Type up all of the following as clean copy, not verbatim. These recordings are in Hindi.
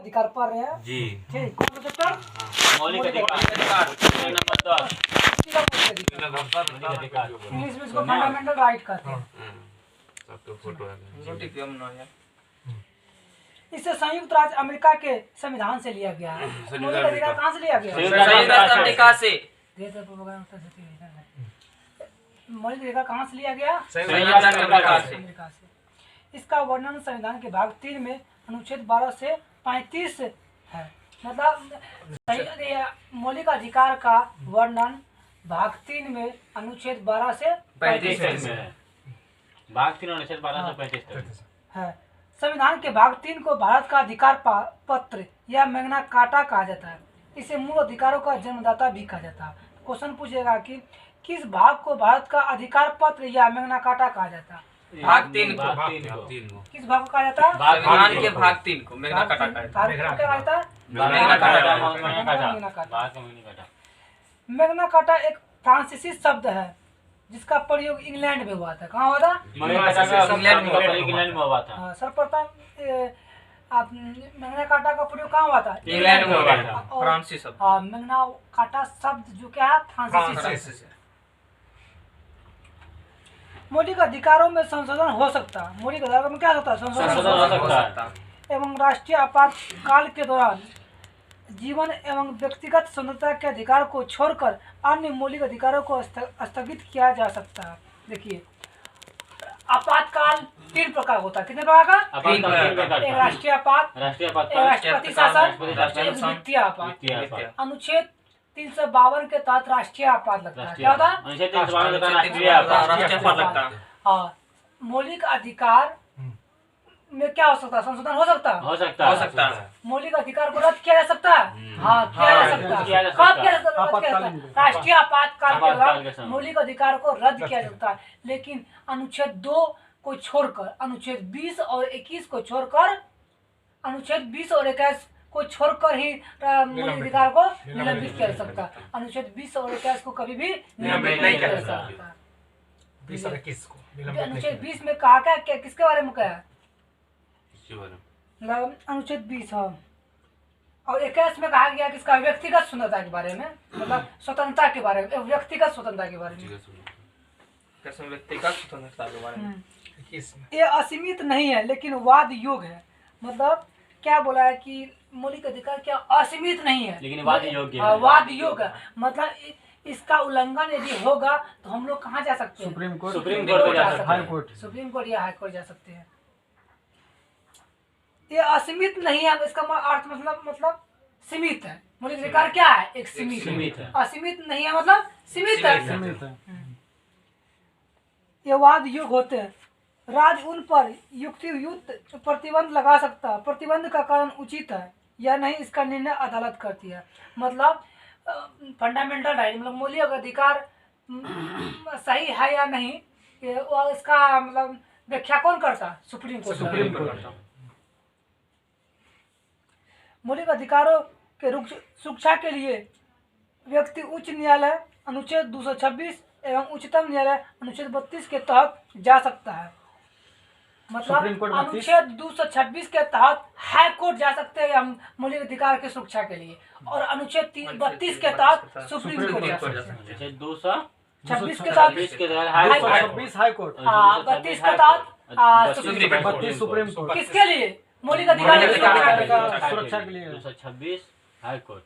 अधिकार पढ़ रहे हैं जी। ठीक। कौन सा चैप्टर? मौलिक अधिकार नंबर 10। इंग्लिश में इसको फंडामेंटल राइट कहते हैं। सबके फोटो है। इसे संयुक्त राज्य अमेरिका के संविधान से लिया गया है। मौलिक अधिकार कहाँ से लिया गया? संयुक्त राज्य अमेरिका से। मौलिक अधिकार कहाँ से लिया गया? संयुक्त राज्य अमेरिका से। अमेरिका से। इसका वर्णन संविधान के भाग 3 में अनुच्छेद 12 से 35 है। मतलब मौलिक अधिकार का वर्णन भाग 3 में अनुच्छेद 12 से 35 में भाग 3 अनुच्छेद 12 से 35 तक है। संविधान के भाग 3 को भारत का अधिकार पत्र या मैग्ना कार्टा कहा जाता है। इसे मूल अधिकारों का जन्मदाता भी कहा जाता है। क्वेश्चन पूछेगा कि किस भाग को भारत का अधिकार पत्र या मैग्ना कार्टा कहा जाता है? भाग 3 को। किस भाग को कहा जाता है? संविधान के भाग 3 को मैग्ना कार्टा कहता है। क्या कहता है? Magna carta. मैग्ना कार्टा एक फ्रांसीसी शब्द है जिसका प्रयोग इंग्लैंड में हुआ था। कहाँ हुआ था? इंग्लैंड में हुआ था। सर्वप्रथम आप मैग्ना कार्टा का प्रयोग कहाँ हुआ था? इंग्लैंड में हुआ था। फ्रांसीसी शब्द। हाँ, मैग्ना कार्टा शब्द जो क्या है? फ्रांसीसी शब्द। मौलिक अधिकारों में संशोधन हो सकता है। मौलिक अधिकारों में क्या होता है? संशोधन हो सकता है। एवं राष्ट्रीय आपातकाल के दौरान जीवन एवं व्यक्तिगत स्वतंत्रता के अधिकार को छोड़कर अन्य मौलिक अधिकारों को स्थगित किया जा सकता है। देखिए, आपातकाल 3 प्रकार होता है। कितने प्रकार का? एक राष्ट्रीय आपात, एक राष्ट्रपति शासन, एक वित्तीय आपात। अनुच्छेद 352 के तहत राष्ट्रीय आपात लगता है। क्या होता है? अनुच्छेद 352 के तहत राष्ट्रीय आपात लगता है। हाँ, मौलिक अधिकार में क्या हो सकता है? संशोधन हो सकता है। हो सकता है। मौलिक अधिकार को रद्द किया जा सकता है। हाँ, किया जा सकता है। कब किया जा सकता है? राष्ट्रीय आपातकाल के दौरान मौलिक अधिकार को रद्द किया जा सकता है। लेकिन अनुच्छेद 2 को छोड़कर, अनुच्छेद 20 और 21 को छोड़कर, अनुच्छेद 20 और 21 को छोड़कर ही मौलिक अधिकार को निलंबित किया जा सकता है। अनुच्छेद 20 और 21 को कभी भी निलंबित नहीं किया जा सकता। अनुच्छेद 20 में कहा क्या, किसके बारे में कहा है? अनुच्छेद 20 और 21 में कहा गया किसका? व्यक्तिगत स्वतंत्रता के बारे में, मतलब स्वतंत्रता के बारे में, व्यक्तिगत स्वतंत्रता के बारे में। व्यक्तिगत स्वतंत्रता के बारे में ये असीमित नहीं है लेकिन वाद योग्य है। मतलब क्या बोला है कि मौलिक अधिकार क्या असीमित नहीं है लेकिन वाद योग्य है। वाद योग्य है। मतलब इसका उल्लंघन यदि होगा तो हम लोग कहाँ जा सकते हैं? सुप्रीम कोर्ट सुप्रीम कोर्ट या हाई कोर्ट जा सकते हैं। ये असीमित नहीं है, इसका अर्थ मतलब सीमित है। मौलिक अधिकार क्या है? एक सीमित है। असीमित नहीं है मतलब सीमित है। ये वाद योग्य होते हैं। राज्य उन पर युक्तियुक्त प्रतिबंध लगा सकता है। प्रतिबंध का कारण उचित है या नहीं इसका निर्णय अदालत करती है। मतलब फंडामेंटल राइट, मतलब मौलिक अधिकार सही है या नहीं, इसका मतलब व्याख्या कौन करता है? Supreme court. मौलिक अधिकारों के सुरक्षा के लिए व्यक्ति उच्च न्यायालय अनुच्छेद 226 एवं उच्चतम न्यायालय अनुच्छेद 32 के तहत जा सकता है। मतलब अनुच्छेद 226 के तहत हाई कोर्ट जा सकते हैं हम मौलिक अधिकार की सुरक्षा के लिए, और अनुच्छेद 32 के तहत सुप्रीम कोर्ट जा सकते हैं। 226 के तहत हाई कोर्ट, 32 के तहत सुप्रीम कोर्ट। किसके लिए? मौलिक अधिकार की सुरक्षा के लिए। 226 हाई कोर्ट।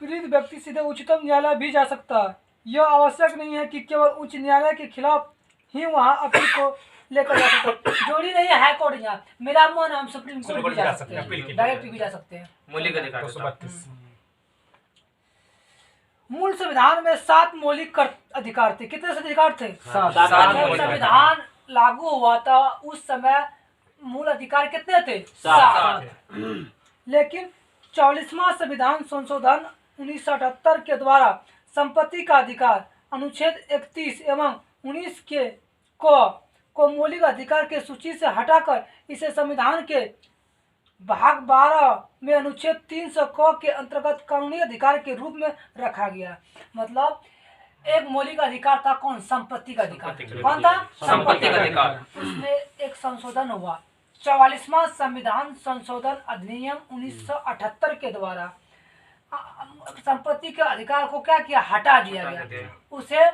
पीड़ित व्यक्ति सीधे उच्चतम न्यायालय भी जा सकता है। यह आवश्यक नहीं है कि केवल उच्च न्यायालय के खिलाफ ही वहाँ अपील को लेकर जा सकते हैं। जोड़ी नहीं है हाई कोर्ट, यहाँ मेरा मन हम सुप्रीम कोर्ट भी जा सकते हैं, डायरेक्ट भी जा सकते हैं। मौलिक अधिकार मूल संविधान में 7 मौलिक अधिकार थे। कितने अधिकार थे? 7। संविधान लागू हुआ था उस समय मूल अधिकार कितने थे? 7। लेकिन 44वां संविधान संशोधन 1978 के द्वारा संपत्ति का अधिकार अनुच्छेद 31 एवं 19 को मौलिक अधिकार के सूची से हटाकर इसे संविधान के भाग 12 में अनुच्छेद 300 क के अंतर्गत कानूनी अधिकार के रूप में रखा गया। मतलब एक मौलिक अधिकार था कौन? संपत्ति का अधिकार। कौन था? संपत्ति का अधिकार। उसमें एक संशोधन हुआ 44वां संविधान संशोधन अधिनियम 1978 के द्वारा संपत्ति के अधिकार को क्या किया, हटा दिया गया। उसे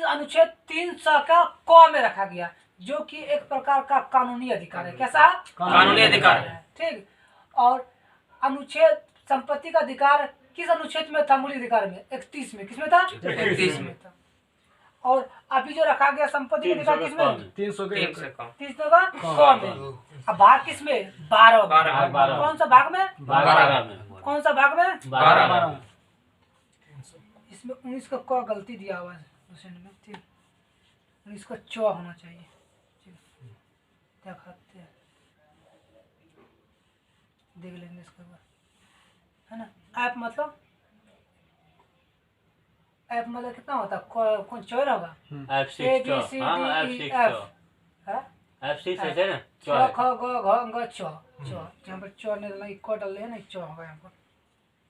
अनुच्छेद 300 का क में रखा गया, जो कि एक प्रकार का कानूनी अधिकार है। कैसा कानूनी अधिकार है। ठीक। और अनुच्छेद संपत्ति का अधिकार किस अनुच्छेद में था, मूल अधिकार में 31 में। किसमें था, 31 में था। और अभी जो रखा गया संपत्ति का अधिकार किसमें, 300 का क में। अब भाग किसमें, 12। कौन सा भाग में, 12 कौन सा भाग में, 12। इसमें 19 का क गलती दिया हुआ है क्वेश्चन में। ठीक, 19 का च होना चाहिए। क्या खाते हैं, देख लेंगे इसके बाद, है ना। ऐप मतलब, ऐप मतलब कितना होता है, कौन चौर होगा, F6 A B C D E F है, F6 है ना, च ख ग घ ङ च च। यहाँ पर च नहीं डालना, क डाल रहे हैं ना, च होगा यहाँ पर।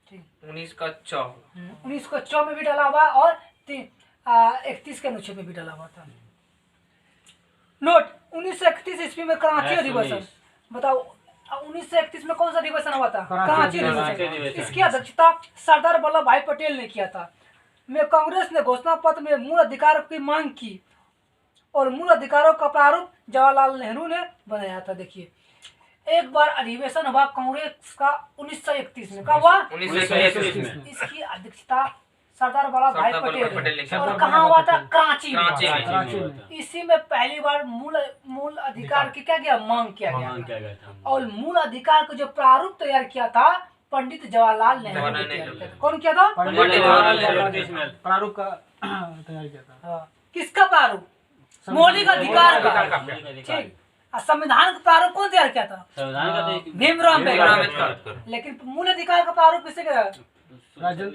ठीक, 19 का च 19 को च में भी डाला हुआ और 31 के अनुच्छेद में भी डाला हुआ था। नोट, 1931 ईस्वी में कराची अधिवेशन, बताओ 1931 में कौन सा अधिवेशन हुआ था, कराची अधिवेशन। इसकी अध्यक्षता सरदार वल्लभ भाई पटेल ने किया था। में कांग्रेस ने घोषणा पत्र में मूल अधिकार की मांग की और मूल अधिकारों का प्रारूप जवाहरलाल नेहरू ने बनाया था। देखिए, एक बार अधिवेशन हुआ कांग्रेस का 1931 में, कब हुआ, 1931 में। इसकी अध्यक्षता सरदार वल्लभ भाई पटेल पटेल ने ने। किया और था। कहाँ हुआ था, कराची कराची में। इसी में पहली बार मूल अधिकार की क्या किया, मांग किया गया था। और मूल अधिकार को जो प्रारूप तैयार किया था पंडित जवाहरलाल नेहरू ने तैयार किया था। कौन किया था, पंडित जवाहरलाल नेहरू। प्रारूप का तैयार किया था। हाँ। किसका प्रारूप, मौलिक अधिकार का। ठीक, और संविधान का प्रारूप कौन तैयार किया था, संविधान का तो भीमराव अम्बेडकर। अम्बेडकर। लेकिन मूल अधिकार का प्रारूप किससे किया, राजन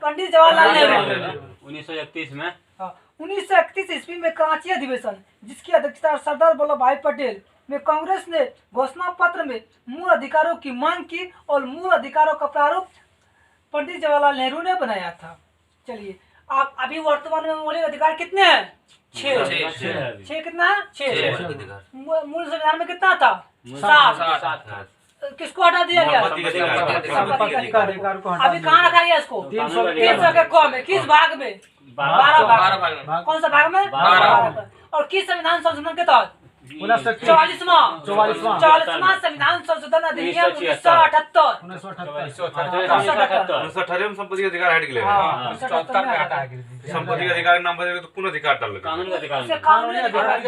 पंडित जवाहरलाल नेहरू। 1931 में 1931 ईस्वी में कराची अधिवेशन, जिसकी अध्यक्षता सरदार वल्लभ भाई पटेल, में कांग्रेस ने घोषणा पत्र में मूल अधिकारों की मांग की और मूल अधिकारों का प्रारूप पंडित जवाहरलाल नेहरू ने बनाया था। चलिए, आप अभी वर्तमान में मौलिक अधिकार कितने हैं, 6 कितना है, 6। मूल संविधान में कितना था, 7। किसको हटा दिया गया, संपत्ति का अधिकार को। अभी कहाँ रखा गया इसको, 300 के क में। किस भाग में, 12 भाग। कौन सा भाग में, 12। और किस संविधान संशोधन के तहत, 44वां संविधान संशोधन अधिनियम 1978। 1918 में संपत्ति का अधिकार हट गया। संपत्ति का अधिकार नाम बदल तो पुनः अधिकार डाल कानून का अधिकार कानूनी अधिकार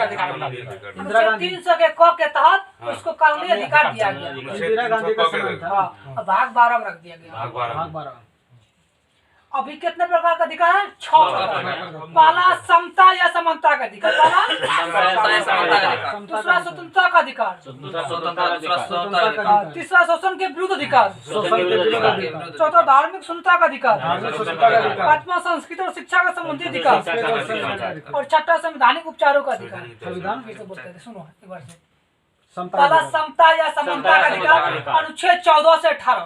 300 के क के तहत उसको कानूनी अधिकार दिया गया। इंदिरा गांधी का समय था। हाँ, भाग 12 में रख दिया गया। भाग 12। अभी कितने प्रकार का अधिकार है, 6 प्रकार। पहला समता या समानता का अधिकार, दूसरा स्वतंत्रता का अधिकार, तीसरा शोषण के विरुद्ध अधिकार, चौथा धार्मिक स्वतंत्रता का अधिकार, पांचवा संस्कृति और शिक्षा का संबंधी अधिकार, और छठा संवैधानिक उपचारों का अधिकार। संविधान फिर से बोलते हैं, सुनो एक बार से। समता पहला समता या समानता का अधिकार, अनुच्छेद 14 से 18।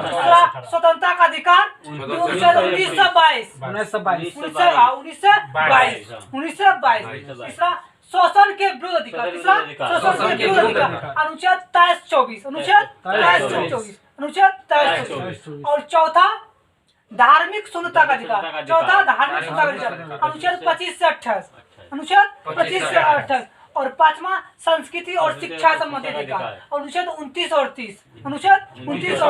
दूसरा स्वतंत्रता का अधिकार, अनुच्छेद 1922। 1922। तीसरा शोषण के विरुद्ध अधिकार, अनुच्छेद 23-24। और चौथा धार्मिक शून्यता का अधिकार, अनुच्छेद 25 से 28। और पांचवा संस्कृति और शिक्षा संबंधी अधिकार, अनुच्छेद 29 और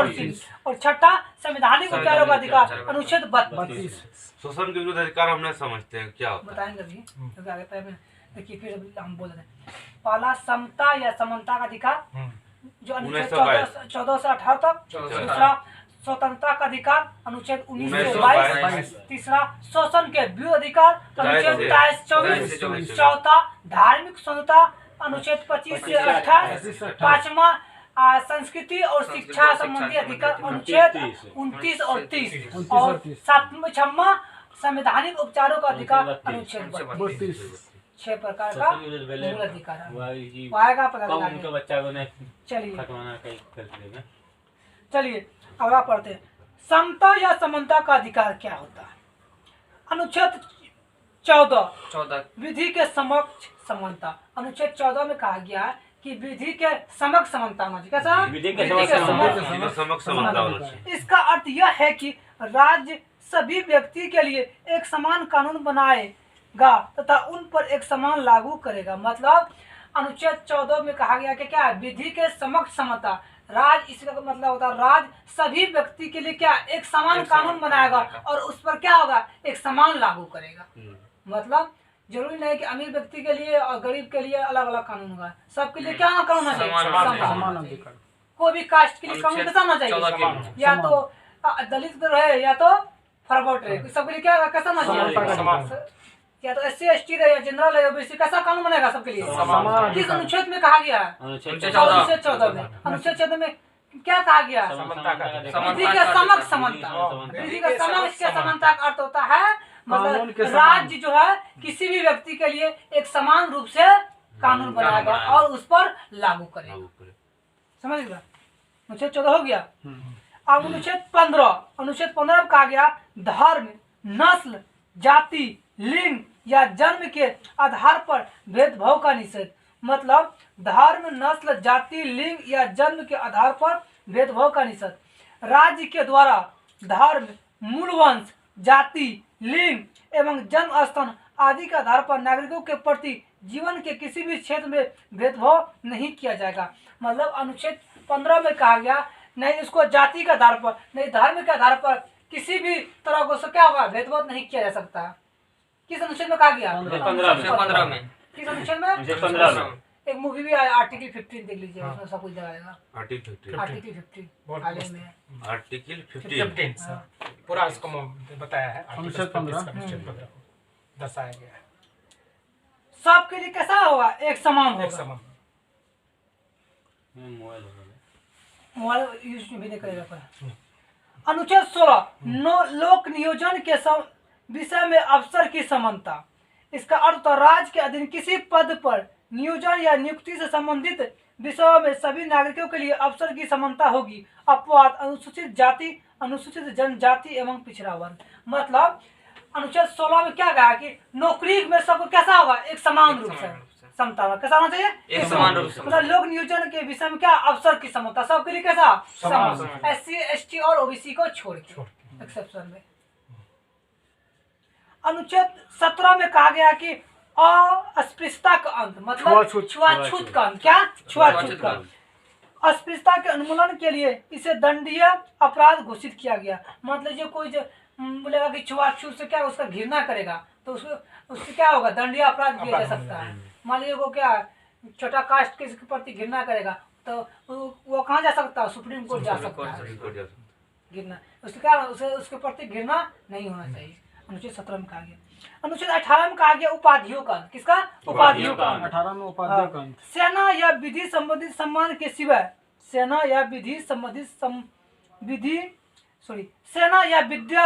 30। और छठा संवैधानिक उपचारों का अधिकार, अनुच्छेद 32। शोषण के विरुद्ध अधिकार हम नहीं समझते हैं क्या होता है। बताएंगे अभी, क्योंकि आगे पहले देखिए फिर हम बोल रहे हैं। पहला समता या समानता का अधिकार, जो अनुच्छेद 14 से 18 तक। दूसरा स्वतंत्रता का अधिकार, अनुच्छेद 19 से 22। तीसरा शोषण के विरुद्ध अधिकार, अनुच्छेद 23-24। चौथा धार्मिक स्वतंत्रता, अनुच्छेद 25 से 28। पांचवा संस्कृति और शिक्षा संबंधी अधिकार, अनुच्छेद 29 और 30। और छठवां संवैधानिक उपचारों का अधिकार, अनुच्छेद 32। 6 प्रकार का मूल अधिकार आएगा, पता लगा। बच्चा को चलिए चलिए अगला पढ़ते हैं। समता या समानता का अधिकार क्या होता है, अनुच्छेद 14 विधि के समक्ष समानता। अनुच्छेद 14 में कहा गया है कि विधि के समक्ष समानता होना चाहिए। कैसा? विधि के विधि के समक्ष समक्ष समक्ष समानता होना चाहिए। इसका अर्थ यह है कि राज्य सभी व्यक्ति के लिए एक समान कानून बनाएगा तथा उन पर एक समान लागू करेगा। मतलब अनुच्छेद 14 में कहा गया कि क्या है? विधि के समक्ष समता। राज इसका मतलब होता है राज सभी व्यक्ति के लिए क्या एक समान कानून बनाएगा और उस पर क्या होगा? एक समान लागू करेगा। मतलब जरूरी नहीं कि अमीर व्यक्ति के लिए और गरीब के लिए अलग अलग कानून होगा, सबके लिए क्या कानून होना चाहिए? समान अधिकार। कोई भी कास्ट के लिए कानून कैसा होना चाहिए? या तो दलित रहे या तो फॉरवर्ड रहे, सबके लिए क्या कैसा होना चाहिए? या तो SC ST रहे या जनरल है, OBC, कैसा कानून बनेगा सबके लिए? किस अनुच्छेद में कहा गया है? अनुच्छेद 14 में। अनुच्छेद 14 में क्या कहा गया? विधि के समक्ष समानता। विधि के समक्ष के समानता का अर्थ होता है मतलब राज्य जो है किसी भी व्यक्ति के लिए एक समान रूप से कानून बनाएगा और उस पर लागू करेगा। समझ गया? अनुच्छेद 14 हो गया। अब अनुच्छेद 15 में कहा गया धर्म, नस्ल, जाति, लिंग या जन्म के आधार पर भेदभाव का निषेध। मतलब धर्म, नस्ल, जाति, लिंग या जन्म के आधार पर भेदभाव का निषेध। राज्य के द्वारा धर्म, मूल वंश, जाति, लिंग एवं जन्म स्थान आदि के आधार पर नागरिकों के प्रति जीवन के किसी भी क्षेत्र में भेदभाव नहीं किया जाएगा। मतलब अनुच्छेद 15 में कहा गया नहीं इसको जाति के आधार पर, नहीं धर्म के आधार पर किसी भी तरह को क्या होगा? भेदभाव नहीं किया जा सकता। किस अनुच्छेद में कहा गया? 15 में। किस अनुच्छेद में? 15 में। एक मूवी भी आया आर्टिकल 15 देख लीजिए, उसमें सब कुछ दिखाएगा। आर्टिकल 15 हाल ही में आर्टिकल 15 पूरा इसको बताया है। अनुच्छेद 15 दर्शाया गया है। सबके लिए कैसा होगा? एक समान होगा। एक समान। मोबाइल यूज भी नहीं करेगा। अनुच्छेद 16 लोक नियोजन के विषय में अफसर की समानता। इसका अर्थ राज्य के अधीन किसी पद पर नियोजन या नियुक्ति से संबंधित विषयों में सभी नागरिकों के लिए अफसर की समानता होगी। अपवाद अनुसूचित जाति, अनुसूचित जनजाति एवं पिछड़ा वर्ग। मतलब अनुच्छेद 16 में क्या कहा कि नौकरी में सबको कैसा होगा? एक समान रूप से समता होगा। कैसा होना चाहिए? एक समान रूप से। मतलब लोक नियोजन के विषय में क्या अफसर की समानता सबके लिए कैसा? समान। SC ST और OBC को छोड़ के एक्सेप्शन में। अनुच्छेद 17 में कहा गया कि अस्पृश्यता का अंत। मतलब छुआछूत का अंत। क्या? छुआछूत का अंत। अस्पृश्यता के उन्मूलन के लिए इसे दंडनीय अपराध घोषित किया गया। मतलब जो कोई जो बोलेगा कि छुआछूत से क्या उसका घृणा करेगा तो उससे क्या होगा? दंडनीय अपराध किया जा सकता है। मान लीजिए वो क्या छोटा कास्ट के प्रति घृणा करेगा तो वो कहाँ जा सकता है? सुप्रीम कोर्ट जा सकता है। घृणा उसके क्या उसके प्रति घृणा नहीं होना चाहिए। अनुच्छेद 17 में कहा गया। अनुच्छेद 18 में कहा गया उपाधियों का। किसका? उपाधियों का। 18 में उपाधियों का अंत। सेना या विधि संबंधित सम्मान के सिवाय सेना या विद्या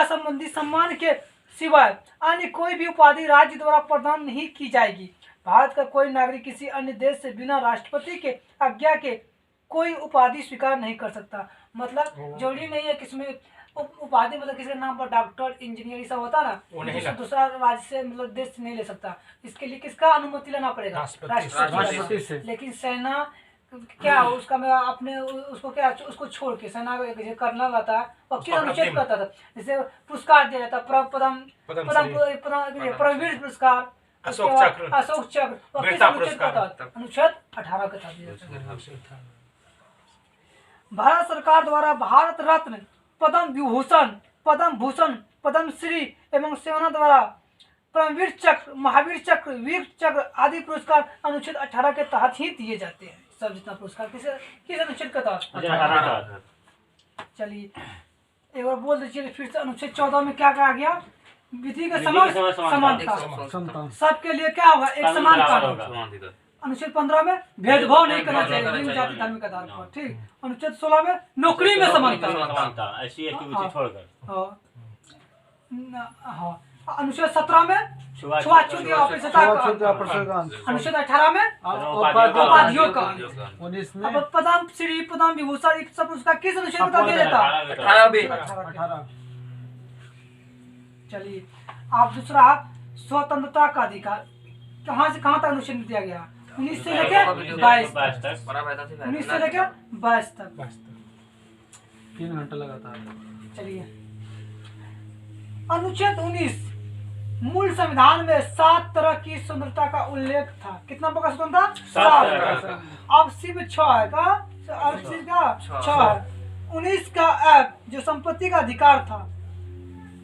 संबंधी सम्मान के सिवाय अन्य कोई भी उपाधि राज्य द्वारा प्रदान नहीं की जाएगी। भारत का कोई नागरिक किसी अन्य देश से बिना राष्ट्रपति के आज्ञा के कोई उपाधि स्वीकार नहीं कर सकता। मतलब जरूरी नहीं है किसमें उपाधि मतलब किसी के नाम पर डॉक्टर, इंजीनियर ये सब होता है ना, दूसरा राज्य से मतलब देश से नहीं ले सकता। इसके लिए किसका अनुमति लेना पड़ेगा? राष्ट्रपति से। लेकिन सेना क्या उसका मैं अपने उसको क्या उसको छोड़ के सेना करना रहता है और किस अनुच्छेद करता था? जैसे पुरस्कार दिया जाता परमवीर पुरस्कार, अशोक चक्र और किस अनुच्छेद का था? अनुच्छेद 18 का था। भारत सरकार द्वारा भारत रत्न, पद्म विभूषण, पद्म भूषण, पद्म श्री एवं सेना द्वारा परमवीर चक्र, महावीर चक्र, वीर चक्र आदि पुरस्कार अनुच्छेद 18 के तहत ही दिए जाते हैं। सब जितना पुरस्कार किस अनुच्छेद का था? चलिए एक बार बोल दीजिए फिर से। अनुच्छेद 14 में क्या कहा गया? विधि के समानता। सबके लिए क्या होगा? एक समान कानून। अनुच्छेद 15 में भेदभाव नहीं करना चाहिए लिंग, जाति, धर्म के आधार पर। ठीक। अनुच्छेद 16 में नौकरी में समानता। अनुच्छेद 17 में छुआछूत या अपृष्टता। अनुच्छेद 18 में उपाधियों का। 19 में पद्म श्री, पद्म विभूषण सब उसका किस अनुच्छेद में दिया जाता? 18। चलिए आप दूसरा स्वतंत्रता का अधिकार कहाँ से कहाँ तक अनुच्छेद दिया गया? 19 से लेके 22 22 तक बड़ा फायदा से 19 से लेके 22 तक। बस 3 घंटा लगातार। चलिए अनुच्छेद 19 मूल संविधान में 7 तरह की स्वतंत्रता का उल्लेख था। कितना प्रकार स्वतंत्रता? 7 7। तरह। अब सिर्फ 6 है का? अब सिर्फ का 6 है। 19 का एक्ट जो संपत्ति का अधिकार था,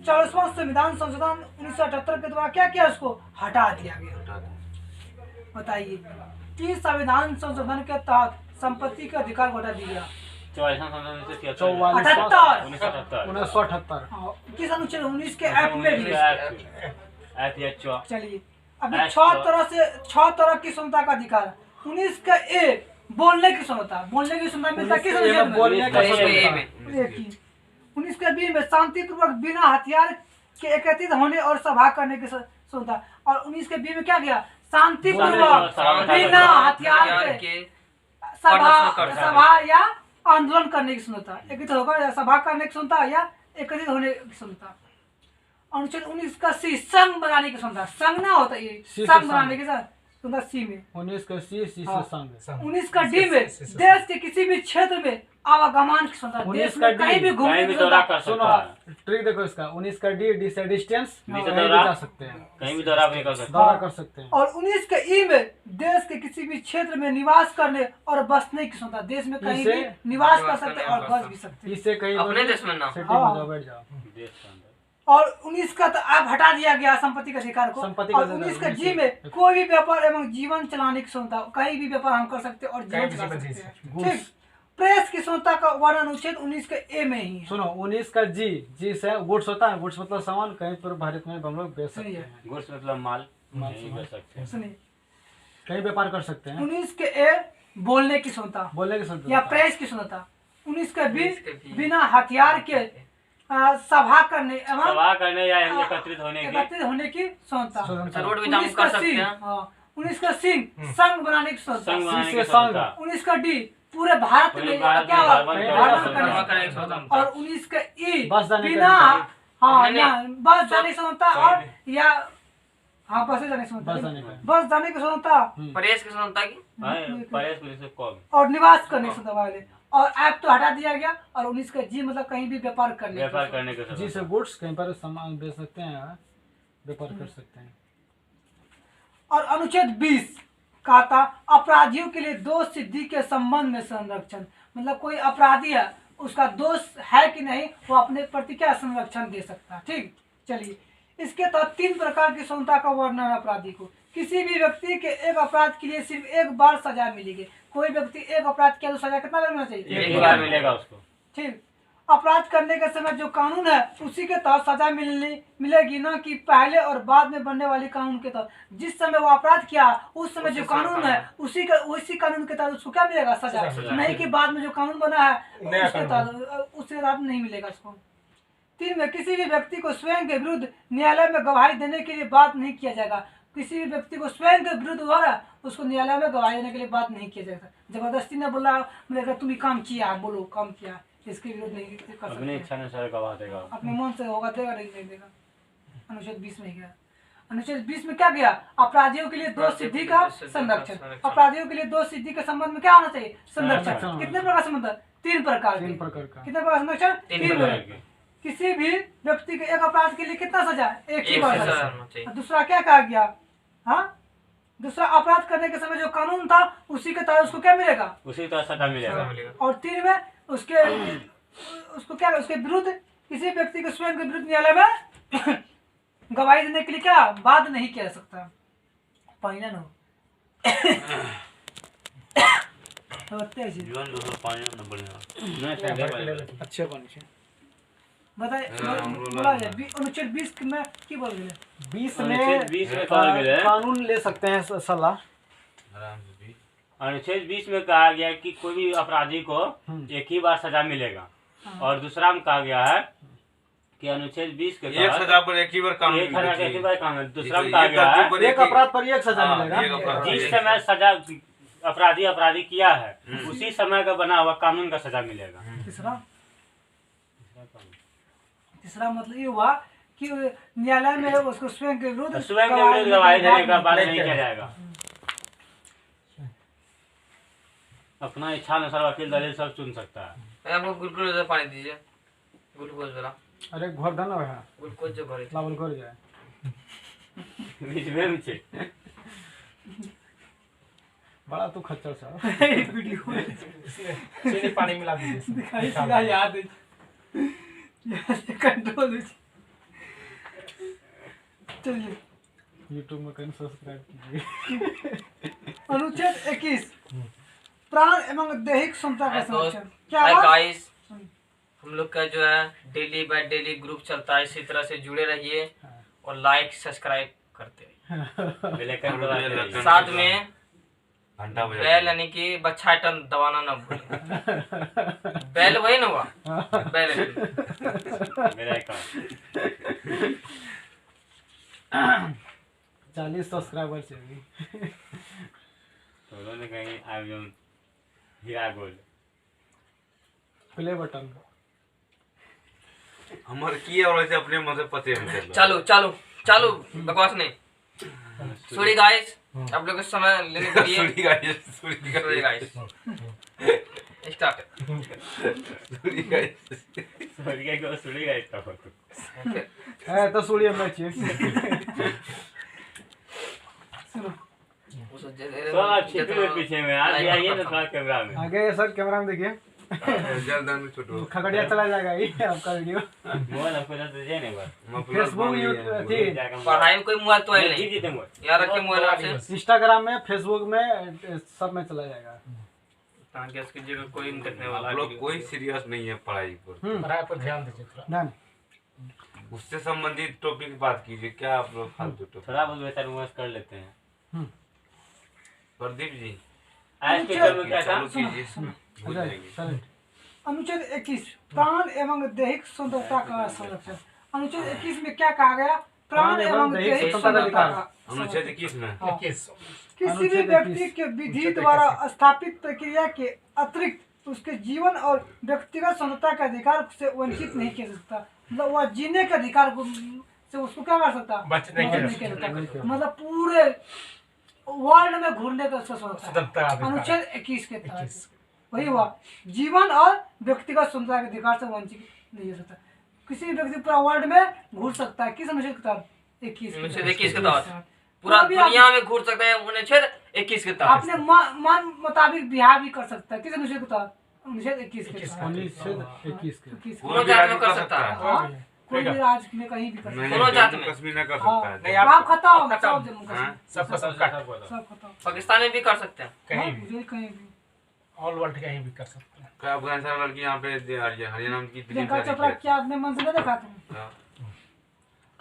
40वां संविधान संशोधन 1978 के द्वारा क्या किया? उसको हटा दिया गया। बताइए कि संविधान संशोधन के तहत संपत्ति के अधिकार को हटा दिया गया। 44 1978 1978। हाँ, किस अनुच्छेद 19 के एक्ट में भी? चलिए अभी एक्ट 6 तरह की स्वतंत्रता का अधिकार है। 19 का ए बोलने की स्वतंत्रता, बोलने की स्वतंत्रता मिलता है किस अनुच्छेद में? बोलने का ए स्वतंत्रता। में। देखिए 19 के बी में शांतिपूर्वक बिना हथियार के एकत्रित होने और सभा करने की स्वतंत्रता। और 19 के बी में क्या किया? शांतिपूर्वक बिना हथियार के सभा या आंदोलन करने की स्वतंत्रता, एकत्रित होकर या सभा करने की स्वतंत्रता या एकत्रित होने की स्वतंत्रता। अनुच्छेद 19 का सी संघ बनाने की स्वतंत्रता, संघ ना होता ये सी से संघ संघ। बनाने की स्वतंत्रता सी में। 19 का सी हाँ। से संघ। 19 का डी में देश के किसी भी क्षेत्र में आवागमन की स्वतंत्रता, 19 देश का में कहीं भी डी, घूमने कहीं की भी दौरा स्वतंत्रता। कर सुनो सकता है, ट्रिक देखो इसका। 19 का डी से डिस्टेंस बीच कहीं भी दौरा। जा सकते हैं, कहीं भी दौरा भी कर सकता दौरा कर सकते हैं। और 19 के ई में देश के किसी भी क्षेत्र में निवास करने और बसने की स्वतंत्रता, देश में कहीं इसे भी निवास कर सकते हैं और बस भी सकते हैं। इससे कहीं अपने देश में ना। सिटी में जाओ, बैठ जाओ। है देश के अंदर। और 19 का तो अब हटा दिया गया संपत्ति के अधिकार को। संपत्ति का और अधिकार 19 का 19 जी में कोई भी व्यापार एवं जीवन चलाने की स्वतंत्रता, कहीं भी व्यापार हम कर सकते हैं और जीवन कहीं भी चला जीवन जी सकते हैं। सकते हैं। ठीक। प्रेस की स्वतंत्रता का वर्णन अनुच्छेद 19 के ए में ही है। सुनो 19 का जी से गुड्स होता है। गुड्स मतलब सामान, कहीं पर भारत में हम लोग बेच सकते सुनिए। हैं, गुड्स मतलब माल माल नहीं सामान। बेच सकते हैं। सुनिए कहीं व्यापार कर सकते हैं। 19 के ए बोलने की स्वतंत्रता बोलने की या स्वतंत्रता। प्रेस की स्वतंत्रता। 19 के बी 19 के बी बिना हथियार के सभा करने एवं सभा करने या एकत्रित होने की एकत्रित होने की स्वतंत्रता। स्वतंत्रता। रोड भी जाम 19 कर का सकते सिंह, हैं। हाँ, 19 का सिंह संघ बनाने की स्वतंत्रता। संघ बनाने से की संघ। स्वतंत्रता। 19 का डी पूरे भारत पूरे में भारत क्या में हुआ? भ्रमण करने भ्रमण की करने स्वतंत्रता। की स्वतंत्रता। और 19 का ई बस जाने का बिना अधिकार। हाँ नहीं, ना बस जाने की स्वतंत्रता और या हाँ बस जाने की बस स्वतंत्रता, जाने का। बस जाने की स्वतंत्रता प्रेस की स्वतंत्रता की प्रेस पुलिस कौन और निवास करने की स्वतंत्रता वाले। और ऐप तो हटा दिया गया। और 19 का जी मतलब कहीं भी व्यापार करने की व्यापार स्वतंत्रता। करने के जी से स्वतंत्रता। गुड्स कहीं पर सामान बेच सकते हैं, व्यापार कर सकते हैं। और अनुच्छेद 20 कहा था अपराधियों के लिए दोष सिद्धि के संबंध में संरक्षण, मतलब कोई अपराधी है उसका दोष है कि नहीं वो अपने प्रति क्या संरक्षण दे सकता है। ठीक। चलिए इसके तहत 3 प्रकार की स्वतंत्रता का वर्णन है अपराधी को। किसी भी व्यक्ति के एक अपराध के लिए सिर्फ एक बार सजा मिलेगी। कोई व्यक्ति एक अपराध किया तो सजा कितना बार मिलना चाहिए? एक बार मिलेगा उसको। ठीक। अपराध करने के समय जो कानून है उसी के तहत सजा मिलेगी, ना कि पहले और बाद में बनने वाली कानून के तहत। जिस समय वो अपराध किया उस समय जो कानून है उसी कानून के तहत उसको क्या मिलेगा? सजा। नहीं कि बाद में जो कानून बना है नया उसके तहत नहीं मिलेगा उसको। 3 में किसी भी व्यक्ति को स्वयं के विरुद्ध न्यायालय में गवाही देने के लिए बात नहीं किया जाएगा। किसी भी व्यक्ति को स्वयं के विरुद्ध हो रहा है उसको न्यायालय में गवाही देने के लिए बात नहीं किया जाएगा। जबरदस्ती ने बोला मेरे तुम ही काम किया, बोलो काम किया, इसके विरुद्ध नहीं कर अपनी सकते। इच्छा अनुसार गवाह देगा। अपने मन से होगा देगा, नहीं देगा। अनुच्छेद 20 में गया। अनुच्छेद 20 में क्या गया? अपराधियों के लिए दोष सिद्धि का संरक्षण। अपराधियों के लिए दोष सिद्धि के संबंध में क्या होना चाहिए? संरक्षण। संरक्षण। कितने प्रकार संबंध? 3 प्रकार के। 3 प्रकार का। कितने प्रकार संरक्षण? 3 3 प्रकार के। किसी भी व्यक्ति के एक अपराध के लिए कितना सजा? एक ही एक बार से सजा। सजा होना चाहिए। और दूसरा क्या कहा गया? हाँ, दूसरा अपराध करने के समय जो कानून था उसी के तहत उसको क्या मिलेगा? उसी तरह सजा मिलेगा। मिलेगा। और 3 में उसको क्या, उसके विरुद्ध किसी व्यक्ति को स्वयं के विरुद्ध न्यायालय में गवाही देने के लिए क्या बात नहीं किया जा सकता। पहले नो जीवन 205 नंबर नहीं सर अच्छे पानी से बताए बोला जाए। अनुच्छेद 20 में की बोल गए? 20 अनुच्छेद 20 में में कहा गया है। कानून ले सकते हैं सलाह। अनुच्छेद 20 में कहा गया है कि कोई भी अपराधी को एक ही बार सजा मिलेगा। और दूसरा में कहा गया है कि अनुच्छेद 20 के एक तहत सजा पर एक ही बार काम एक मिलना सजा के एक ही चाहिए। बार काम। दूसरा में ये कहा गया है पर एक अपराध पर एक सजा हाँ, मिलेगा। एक अपराध पर जिस एक। समय सजा अपराधी किया है उसी समय का बना हुआ कानून का सजा मिलेगा। तीसरा मतलब ये हुआ कि न्यायालय में उसको स्वयं के विरुद्ध स्वयं के विरुद्ध गवाही देने का बात नहीं किया जाएगा। अपना इच्छा अनुसार वकील दलील सब चुन सकता है। आपको ग्लूकोज पानी दीजिए, ग्लूकोज वाला अरे घर दाना है ग्लूकोज जो भरे लावल कर जाए बीच में छे। बड़ा तू खच्चर सा वीडियो चीनी पानी मिला दीजिए इसमें। दिखाई सीधा याद है कंट्रोल चलिए। यूट्यूब में कहीं सब्सक्राइब कीजिए। अनुच्छेद 21 प्राण एवं दैहिक क्षमता का संरक्षण क्या हाय बात? गाइस, हम लोग का जो है डेली बाय डेली ग्रुप चलता है, इसी तरह से जुड़े रहिए और लाइक सब्सक्राइब करते रहिए। बेलाइकन दबा के रहिए। साथ में घंटा बजा बेल यानी कि बच्चा आइटम दबाना ना भूलें। बेल वही ना हुआ, बेल बेलाइकन 40 सब्सक्राइबर चाहिए। तो उन्होंने कहीं आई एम हीरा गोल्ड प्ले बटन हमारे किए और ऐसे अपने मन से पते हैं चलो। चालू चालू चालू, बकवास नहीं। सॉरी गाइस, आप लोग समय लेने के लिए सुनी गाइस सॉरी गाइस, स्टार्ट। सुनी गाइस सुनेगा इसका फोटो। है तो सूर्य में चाहिए। तो आप छिपे हुए पीछे में आप भी आइए ना थोड़ा कैमरा में। आगे सर कैमरा में देखिए जल्द में छोटो खगड़िया चला जाएगा ये आपका वीडियो। मोबाइल आपको तो दीजिए ना एक बार। फेसबुक यूट्यूब थी पढ़ाई में कोई मोबाइल तो है नहीं, दीजिए तो मोबाइल। यार रखिए मोबाइल आपसे। इंस्टाग्राम में फेसबुक में सब में चला जाएगा। गेस कीजिएगा, कोई नहीं देखने वाला आप लोग कोई सीरियस नहीं है पढ़ाई पर। पढ़ाई पर ध्यान दीजिए थोड़ा। डन उससे संबंधित टॉपिक बात कीजिए, क्या आप लोग फालतू टॉपिक। थोड़ा बहुत बेहतर विमर्श कर लेते हैं। प्रदीप जी आज के जो क्या था चालू कीजिए, हो अच्छा जाएगी। चल अनुच्छेद 21 प्राण एवं दैहिक स्वतंत्रता का संरक्षण। अनुच्छेद 21 में क्या कहा गया? प्राण एवं दैहिक स्वतंत्रता का अनुच्छेद 21 में 21 किसी भी अनुच्छेद व्यक्ति 21 के विधि द्वारा स्थापित प्रक्रिया के अतिरिक्त उसके जीवन और व्यक्तिगत स्वतंत्रता के अधिकार से वंचित नहीं किया जा सकता। मतलब वह जीने के अधिकार को से उसको क्या कर सकता? वंचित नहीं किया जा किया सकता। सकता। मतलब पूरे वर्ल्ड में घूरने का उसका स्वतंत्रता स्वतंत्रता है। अधिकार। अनुच्छेद 21 के 21 तहत वही हुआ, जीवन और व्यक्तिगत स्वतंत्रता के अधिकार से वंचित नहीं हो सकता। किसी भी व्यक्ति पूरा वर्ल्ड में घूर सकता है। किस अनुच्छेद के तहत? 21 अनुच्छेद 21 के तहत पूरा दुनिया में घूर सकता है। अनुच्छेद 21 के तहत अपने मन मुताबिक बिहार भी कर सकता है। किस अनुच्छेद के तहत? अनुच्छेद 21 के तहत। अनुच्छेद 21 के 21 कोई दोनों भी जात राज्य में कर सकता है। हाँ, कोई भी राज्य में कहीं भी कर सकता है। नहीं, दोनों जात जम्मू में। कश्मीर में कर हाँ। सकता नहीं, है। आप- आप खत्म खत्म। सब जम्मू कश्मीर सबका सब काट सब खत्म। पाकिस्तान में भी कर सकते हैं। कहीं भी हाँ, कहीं भी। ऑल वर्ल्ड कहीं भी कर सकते हैं। क्या अफगानिस्तान लड़की यहाँ पे हरियाणा की दिल्ली प्रियंका में चोपड़ा शादी क्या आपने मन से नहीं देखा तुम? किया। हाँ।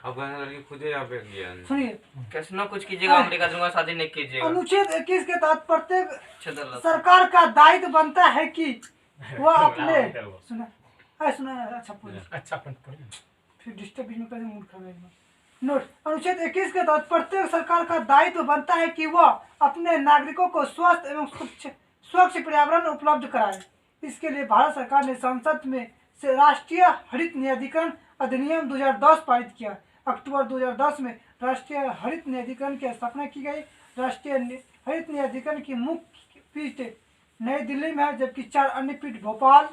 अफगानिस्तान लड़की खुद ही यहाँ पे किया है। सुनिए, कैसे ना कुछ कीजिएगा, अमेरिका दूंगा, शादी नहीं कीजिएगा। अनुच्छेद 21 के तहत प्रत्येक छदर सरकार का दायित्व बनता है कि वह अपने सुना सुना अच्छा पूछे अच्छा पॉइंट पढ़िए। फिर डिस्टर्ब बीच में कैसे मूड खराब है। नोट, अनुच्छेद 21 के तहत प्रत्येक सरकार का दायित्व बनता है कि वह अपने नागरिकों को स्वस्थ एवं स्वच्छ पर्यावरण उपलब्ध कराए। इसके लिए भारत सरकार ने संसद में से राष्ट्रीय हरित न्यायाधिकरण अधिनियम 2010 पारित किया। अक्टूबर 2010 में राष्ट्रीय हरित न्यायाधिकरण की स्थापना की गई। राष्ट्रीय हरित न्यायाधिकरण की मुख्य पीठ नई दिल्ली में है, जबकि 4 अन्य पीठ भोपाल,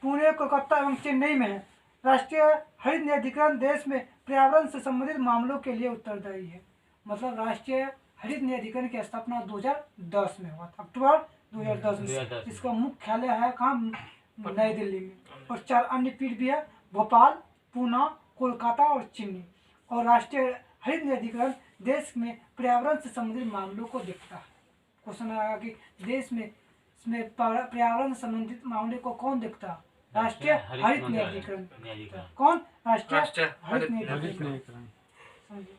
पुणे, कोलकाता एवं चेन्नई में है। राष्ट्रीय हरित न्यायाधिकरण देश में पर्यावरण से संबंधित मामलों के लिए उत्तरदायी है। मतलब राष्ट्रीय हरित न्यायाधिकरण की स्थापना 2010 में हुआ था, अक्टूबर 2010 में। इसका मुख्यालय है कहाँ? नई दिल्ली में। और 4 अन्य पीठ भी है, भोपाल, पुणे, कोलकाता और चेन्नई। और राष्ट्रीय हरित न्यायाधिकरण देश में पर्यावरण से संबंधित मामलों को देखता है। क्वेश्चन आएगा कि देश में पर्यावरण से संबंधित मामले को कौन देखता है? राष्ट्रीय हरित न्यायाधिकरण। कौन? राष्ट्रीय हरित न्यायाधिकरण। समझिए।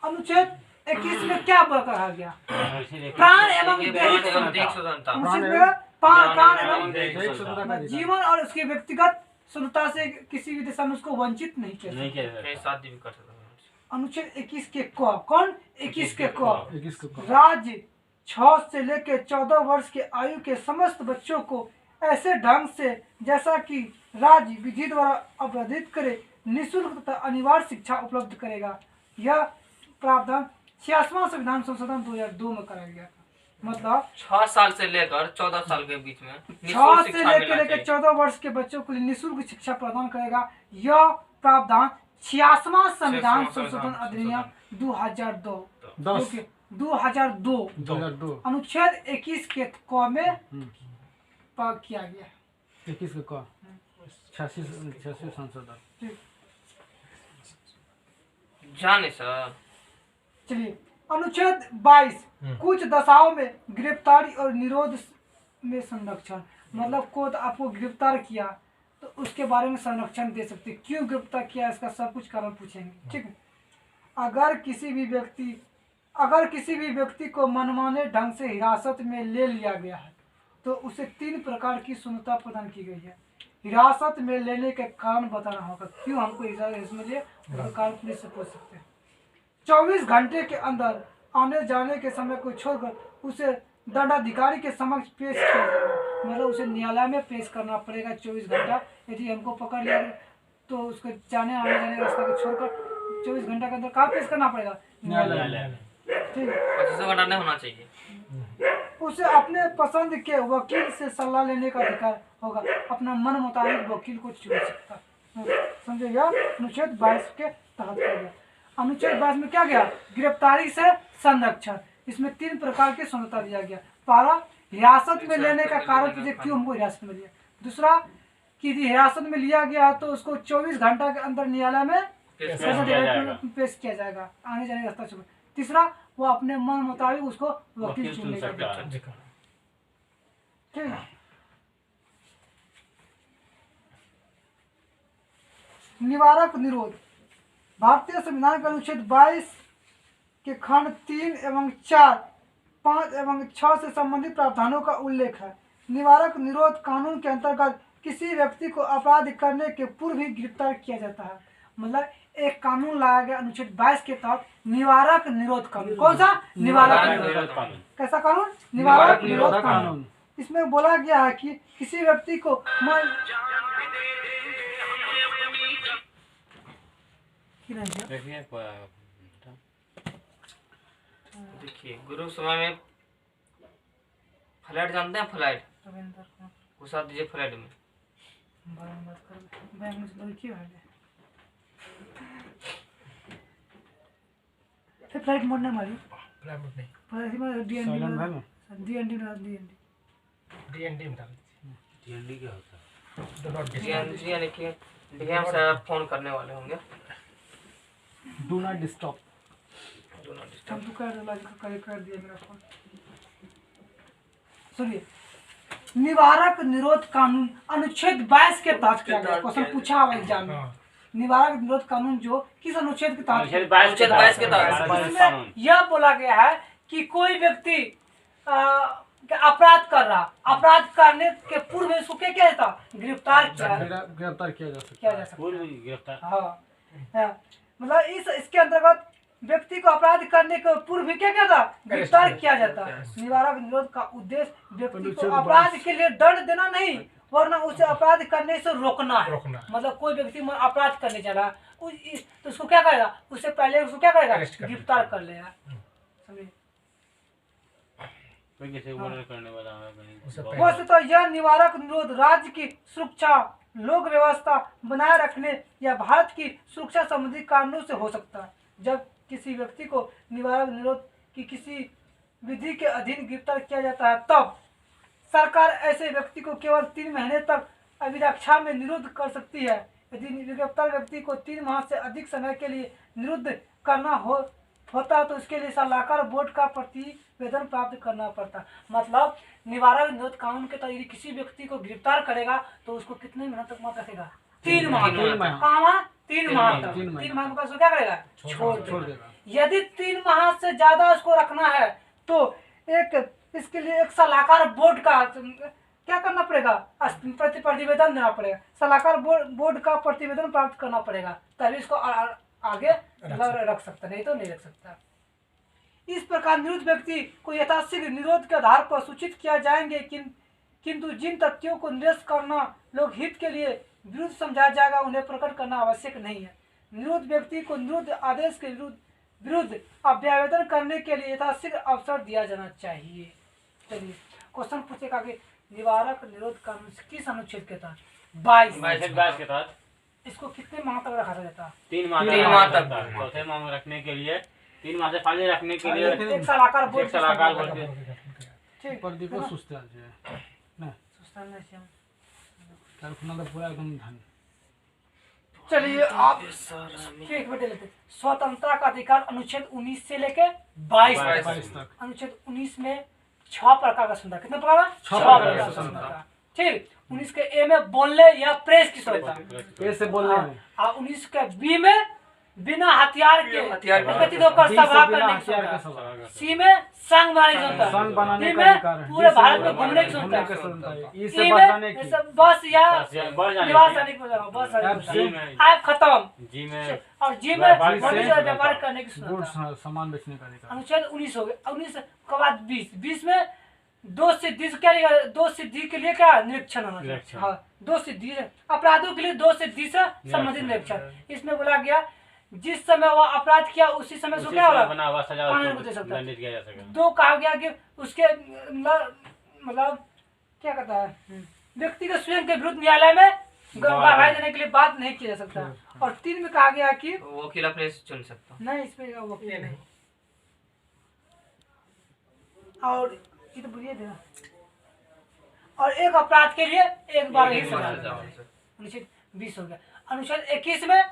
अनुच्छेद 21 में क्या कहा गया? प्राण एवं दैहिक स्वतंत्रता। अनुच्छेद में प्राण एवं दैहिक स्वतंत्रता का अधिकार। जीवन और उसकी व्यक्तिगत स्वतंत्रता से किसी भी दिशा में उसको वंचित नहीं किया नहीं जाता। किया कहीं शादी भी कर सकते हैं। अनुच्छेद 21 के क कौन? 21 के क 21 के राज्य 6 से लेकर 14 वर्ष के आयु के समस्त बच्चों को ऐसे ढंग से जैसा कि राज्य विधि द्वारा अवरोधित करे निःशुल्क तथा अनिवार्य शिक्षा उपलब्ध करेगा। यह प्रावधान 66वां संविधान संशोधन 2002 में कराया गया था। मतलब 6 साल से लेकर 14 साल के बीच में 6 निःशुल्क से शिक्षा लेकर मिलना चाहिए। 14 वर्ष के बच्चों को लिए निःशुल्क शिक्षा प्रदान करेगा। यह प्रावधान 66वां संविधान 66वां संशोधन अधिनियम 2002 10 2002 2002 अनुच्छेद 21 के क में पास किया गया। 21 का 86 संशोधन। जाने सर चलिए अनुच्छेद 22 कुछ दशाओं में गिरफ्तारी और निरोध में संरक्षण, मतलब कोर्ट आपको गिरफ्तार किया तो उसके बारे में संरक्षण दे सकते, क्यों गिरफ्तार किया इसका सब कुछ कारण पूछेंगे, ठीक है। अगर किसी भी व्यक्ति को मनमाने ढंग से हिरासत में ले लिया गया है तो उसे 3 प्रकार की सुविधा प्रदान की गई है। हिरासत में लेने के कारण बताना होगा, क्यों हमको हिरासत में लिए, कारण पुलिस से पूछ सकते हैं। 24 घंटे के अंदर आने जाने के समय को छोड़कर उसे दंडाधिकारी के समक्ष पेश किया जाएगा, मतलब उसे न्यायालय में पेश करना पड़ेगा 24 घंटा। यदि हमको पकड़ लिया तो उसको आने जाने का रास्ता को छोड़कर 24 घंटा के अंदर कहाँ पेश करना पड़ेगा, न्यायालय। ठीक है। 25 घंटा नहीं होना चाहिए। उसे अपने पसंद के वकील से सलाह लेने का अधिकार होगा, अपना मन मुताबिक वकील को चुन सकता है। समझिएगा, अनुच्छेद 22 के तहत किया गया। अनुच्छेद 22 में क्या गया, गिरफ्तारी से संरक्षण, इसमें 3 प्रकार की स्वतंत्रता दिया गया। पहला, हिरासत में लेने का कारण पूछे, क्यों हमको हिरासत में लिया। दूसरा, कि यदि हिरासत में लिया गया तो उसको 24 घंटा के अंदर न्यायालय में पेश किया जाएगा, आने जाने का रास्ता छोड़। तीसरा, वो अपने मन मुताबिक उसको वकील चुनने का अधिकार। ठीक है। निवारक निरोध, भारतीय संविधान के अनुच्छेद 22 के खंड 3 एवं 4, 5 एवं 6 से संबंधित प्रावधानों का उल्लेख है। निवारक निरोध कानून के अंतर्गत किसी व्यक्ति को अपराध करने के पूर्व ही गिरफ्तार किया जाता है। मतलब एक कानून लाया गया अनुच्छेद 22 के तहत, निवारक निरोध कानून। कौन सा, निवारक निरोध कानून। कैसा कानून, निवारक निरोध कानून। इसमें बोला गया है कि किसी व्यक्ति को देखिए गुरु समय में फ्लैट जानते हैं, फ्लैट घुसा दीजिए फ्लैट में। फ्लाइट मोड नहीं मारी, प्लाईवुड नहीं, साइलेंट है ना। डीएनडी में डाल दीजिए। डीएनडी क्या होता है? डू नॉट जी यानी कि डीएम से फोन करने वाले होंगे। Do not disturb. Do not disturb। हम तो कर दिया मेरा फोन। सुनिए, निवारक निरोध कानून अनुच्छेद 22 के तहत किया गया। क्वेश्चन पूछा हुआ एग्जाम में, निवारक निरोध कानून जो किस अनुच्छेद के तहत, अनुच्छेद 22 के तहत। इसमें यह बोला गया है कि कोई व्यक्ति अपराध कर रहा, अपराध करने के पूर्व में उसको क्या किया जाता, गिरफ्तार गिरफ्तार किया जा सकता। पूर्व गिरफ्तार। हाँ, मतलब इसके अंतर्गत व्यक्ति को अपराध करने के पूर्व भी क्या था, गिरफ्तार किया जाता है। निवारक निरोध का उद्देश्य व्यक्ति को अपराध के लिए दंड देना नहीं, वरना उसे अपराध करने से रोकना है। मतलब कोई व्यक्ति अपराध करने चला तो उसको क्या करेगा, उससे पहले उसको क्या करेगा, गिरफ्तार कर लेगा। समझे, वस्तुतः यह निवारक निरोध राज्य की सुरक्षा, लोक व्यवस्था बनाए रखने या भारत की सुरक्षा संबंधी कारणों से हो सकता है। जब किसी व्यक्ति को निवारक निरोध की किसी विधि के अधीन गिरफ्तार किया जाता है, तब सरकार ऐसे व्यक्ति को केवल 3 महीने तक अभिरक्षा में निरुद्ध कर सकती है। यदि गिरफ्तार व्यक्ति को 3 माह से अधिक समय के लिए निरुद्ध करना होता तो उसके लिए सलाहकार बोर्ड का प्रतिवेदन प्राप्त करना पड़ता। मतलब निवारक निरोध कानून के तहत किसी व्यक्ति को गिरफ्तार करेगा तो उसको कितने महीने तक मत रखेगा, 3 माह। 3 माह तक। 3 माह के बाद क्या करेगा, छोड़ देगा। यदि 3 माह से ज्यादा उसको रखना है तो इसके लिए एक सलाहकार बोर्ड का क्या करना पड़ेगा, प्रतिवेदन देना पड़ेगा। सलाहकार बोर्ड का प्रतिवेदन प्राप्त करना पड़ेगा, तभी इसको आगे रख सकता, नहीं तो नहीं रख सकता। इस प्रकार निरुद्ध व्यक्ति को यथाशीघ्र निरोध के आधार पर सूचित किया जाएंगे, किंतु जिन तथ्यों को निरस्त करना लोक हित के लिए विरुद्ध समझा जाएगा उन्हें प्रकट करना आवश्यक नहीं है। निरुद्ध व्यक्ति को निरुद्ध आदेश के विरुद्ध अभ्यावेदन करने के लिए यथाशीघ्र अवसर दिया जाना चाहिए। चलिए क्वेश्चन पूछेगा कि निवारक निरोध कानून किस अनुच्छेद के तहत? 22 22 के तहत इसको कितने माह तक रखा जाता है? 3 माह तक चौथे माह में रखने के लिए 3 माह से पानी रखने के लिए एक साल आकार बोल एक सलाहकार बोल के ठीक प्रदीप को सुस्ता है ना सुस्ता नहीं से हम। कारखाना तो पूरा एकदम धन चलिए आप एक बेटे लेते हैं। स्वतंत्रता का अधिकार अनुच्छेद 19 से लेके 22 तक अनुच्छेद 19 में 6 प्रकार का सुनता। कितने प्रकार का? 6 प्रकार का सुनता। ठीक। 19 के ए में बोलने या प्रेस की स्वतंत्रता, ऐसे बोलने में, और 19 के बी में बिना हथियार के व्यक्तित्व पर डी से सभा बिना करने की हथियार के स्वतंत्रता, सभा सी में संघ बनाने की संघ स्वतंत्रता, बनाने डी का में अधिकार है, पूरे डी से भारत में घूमने की घूमने की स्वतंत्रता, स्वतंत्रता है, ई ई से में बसाने की, बस या बढ़ जाने निवास की। आने की बस आने की जी में स्वतंत्रता। आप खत्म। जी में और जी में व्यापार वाणिज्य और व्यापार करने की गुड्स स्वतंत्रता। सामान बेचने का अधिकार। अनुच्छेद 19 हो गया। 19 के बाद 20 में 2 सिद्धि से क्या लिखा? 2 सिद्धि के लिए क्या? निरीक्षण होना चाहिए। निरीक्षण। हाँ 2 सिद्धि अपराधों के लिए 2 सिद्धि से संबंधित निरीक्षण। इसमें बोला गया जिस समय वह अपराध किया उसी समय से क्या होगा? बना हुआ सजा कानून को उसको दे सकता है। दंडित किया जा सके। 2 कहा गया कि उसके मतलब क्या कहता है, व्यक्ति के स्वयं के विरुद्ध न्यायालय में गवाही देने के लिए बात नहीं किया जा सकता। और 3 में कहा गया कि वकील अपने से चुन सकता हूँ। नहीं इसमें वकील नहीं। और ये तो बुझिए देना। और एक अपराध के लिए एक बार ही सजा। अनुच्छेद 20 हो गया। अनुच्छेद 21 में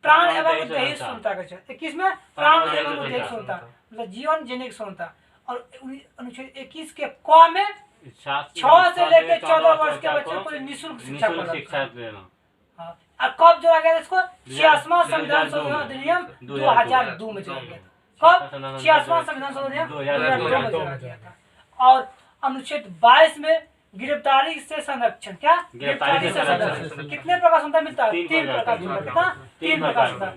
प्राण एवं उद्देश्य सुनता का 21 में प्राण एवं उद्देश्य सुनता मतलब जीवन जनिक सुनता। और अनुच्छेद 21 के क में 6 से लेकर 14 वर्ष के बच्चे को निःशुल्क शिक्षा देना। हाँ। और कब जोड़ा गया इसको? 66वां संविधान संशोधन अधिनियम 2002 में जोड़ा गया था। कब? 66वां संविधान संशोधन अधिनियम 2002 में जोड़ा गया था। और अनुच्छेद 22 में गिरफ्तारी से संरक्षण। क्या? गिरफ्तारी से संरक्षण। कितने प्रकार सुनता मिलता है? 3 प्रकार सुनता। कितना? 3 प्रकार सुनता।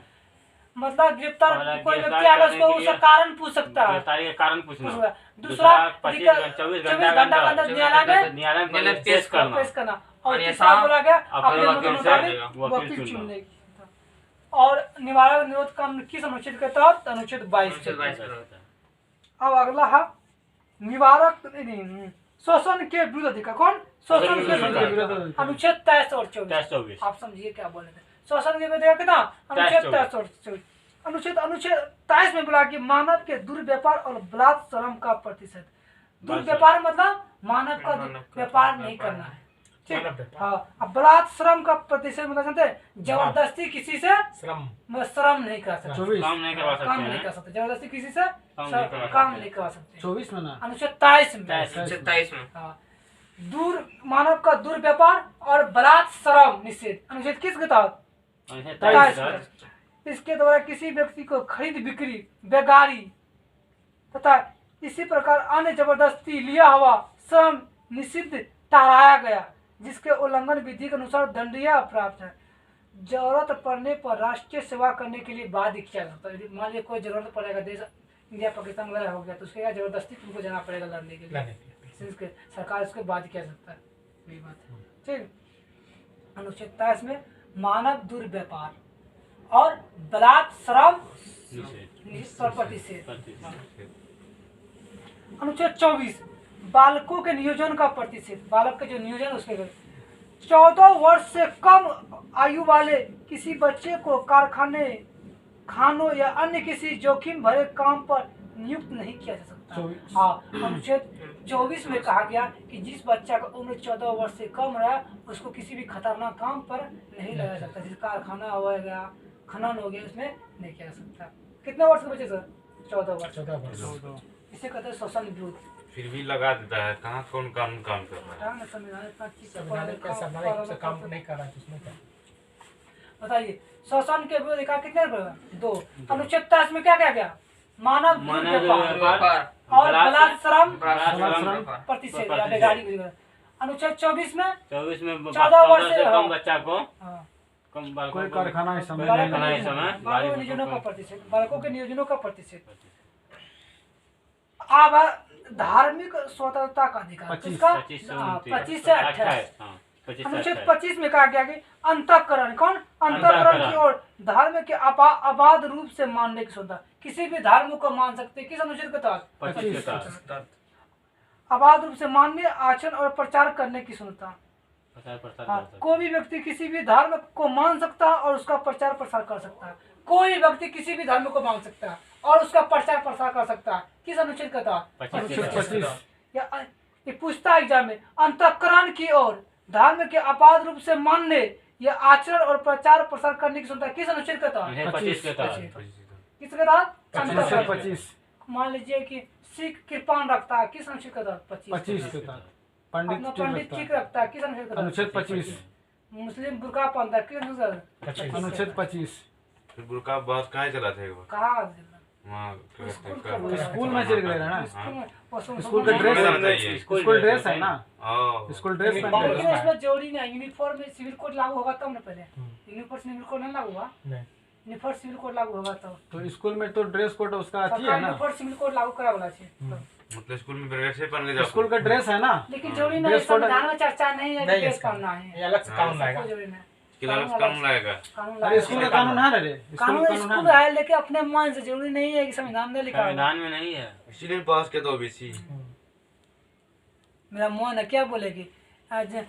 मतलब गिरफ्तार कोई व्यक्ति अगर उसको उसका कारण पूछ सकता है। गिरफ्तारी का कारण पूछना। दूसरा 24 घंटा के अंदर न्यायालय में पेश पेश करना। और ये तीसरा बोला गया अपने अपने वकील मुताबिक से वकील वकील चुनने की। और निवारक निरोध कानून किस अनुच्छेद के तहत? अनुच्छेद 22 अब अगला है निवारक शोषण के विरुद्ध अधिकार। कौन? शोषण के विरुद्ध अनुच्छेद 23 और 24। आप समझिए क्या बोले थे। शोषण के विरुद्ध कितना? अनुच्छेद 23 और 24। अनुच्छेद 23 में बोला कि मानव के दुर्व्यापार और बलात् श्रम का प्रतिषेध। दुर्व्यापार मतलब मानव का व्यापार नहीं करना है। ठीक। हाँ। अब बलात् श्रम का प्रतिषेध मतलब जानते हैं? जबरदस्ती किसी से श्रम नहीं कर सकते। काम नहीं करवा सकते। जबरदस्ती किसी से काम नहीं करवा सकते। 24 में ना अनुच्छेद 23 में। 27 में हाँ। मानव का दुर्व्यापार और बलात् श्रम निषेध अनुच्छेद किसके तहत? 23 में। इसके द्वारा किसी व्यक्ति को खरीद बिक्री बेगारी तथा इसी प्रकार अन्य जबरदस्ती लिया हुआ श्रम निषिद्ध ठहराया गया जिसके उल्लंघन विधि के अनुसार दंडनीय अपराध है। जरूरत पड़ने पर राष्ट्रीय सेवा करने के लिए बाध्य किया जाता है। मान लीजिए कोई जरूरत पड़ेगा, देश इंडिया पाकिस्तान लड़ाई हो गया तो उसके जबरदस्ती तुमको जाना पड़ेगा लड़ने के लिए। सरकार उसको बाध्य किया सकता है। यही बात है। ठीक। अनुच्छेद 23 में मानव दुर्व्यापार और बलात् श्रम पर प्रतिषेध। अनुच्छेद 24 बालकों के नियोजन का प्रतिषेध। बालक के जो नियोजन उसके 14 वर्ष से कम आयु वाले किसी बच्चे को कारखाने खानों या अन्य किसी जोखिम भरे काम पर नियुक्त नहीं किया जा सकता। हाँ। अनुच्छेद 24 में कहा गया कि जिस बच्चा का उम्र 14 वर्ष से कम रहा उसको किसी भी खतरनाक काम पर नहीं लगाया सकता। जैसे कारखाना हो गया, खनन हो गया, उसमें नहीं किया जा सकता। कितने वर्ष के बच्चे सर? 14 वर्ष। इसे कहते हैं शोषण विरोध। फिर भी लगा देता है। कहाँ कौन कानून काम कर रहा है? बताइए शोषण के विरोध अधिकार कितने रुपए? 2। अनुच्छेद 23 में क्या गया? मानव दुर्व्यापार और बलात् श्रम प्रतिषेध या बेगारी। अनुच्छेद 24 में 14 वर्ष से कम बच्चा को कोई कारखाना नियोजनों का प्रतिषेध। बालकों के नियोजनों का प्रतिषेध। अब धार्मिक स्वतंत्रता का अधिकार। 25 से 28। अनुच्छेद 25 में कहा गया कि अंतःकरण। कौन? अंतःकरण की ओर धर्म के अबाध रूप से मानने की स्वतंत्रता। किसी भी धर्म को मान सकते। किस अनुच्छेद के तहत? 25 के तहत। अबाध रूप से मानने, आचरण और प्रचार करने की क्षमता। प्रचार प्रसार हाँ, कर सकते कोई भी व्यक्ति किसी भी धर्म को मान सकता है और उसका प्रचार प्रसार कर सकता है। कोई व्यक्ति किसी भी धर्म को मान सकता है और उसका प्रचार प्रसार कर सकता है। किस अनुच्छेद का था? 25 ये पूछता है एग्जाम में। अंतःकरण की ओर धर्म के अबाध रूप से मानने या आचरण और प्रचार प्रसार करने की क्षमता किस अनुच्छेद का था? 25 के था। किसके था? 25 मान लीजिए कि सिख कृपान रखता है, किस अनुच्छेद का था? 25 के था। अपना पंडित पंडित ठीक रखता है, किस अनुच्छेद का था? अनुच्छेद 25 मुस्लिम बुर्का पहनता है, किस अनुच्छेद का था? अनुच्छेद 25 फिर बुरका बहुत कहाँ चला था एक बार कहाँ? वहाँ क्या कहते हैं, स्कूल स्कूल में चल गए ना। स्कूल में स्कूल का ड्रेस में जाना चाहिए। स्कूल ड्रेस है ना। ओह, स्कूल ड्रेस लेकिन पहन के इसमें जरूरी नहीं, यूनिफॉर्म में सिविल कोड लागू होगा तब ना। पहले यूनिफॉर्म सिविल कोड नहीं लागू हुआ, नहीं यूनिफॉर्म सिविल कोड लागू होगा तब। तो स्कूल में तो ड्रेस कोड उसका अच्छी सरकार है ना। यूनिफॉर्म सिविल कोड लागू करा वाला है। मतलब स्कूल में ड्रेस ही पहन के जाओ। स्कूल का ड्रेस है ना। लेकिन जरूरी नहीं, ड्रेस कोड संविधान में चर्चा नहीं है कि नहीं है ड्रेस इसका। पहनना है। ये अलग से कानून लाएगा। कोई जरूरी नहीं। कानून लाएगा। कानून अरे स्कूल का कानून है ना रे। कानून स्कूल स्कूल है है, लेकिन अपने मन से जरूरी नहीं है कि संविधान में लिखा हो। संविधान में नहीं है। इसीलिए पास किया तो ओबीसी। मेरा मन है, क्या बोलेगी आज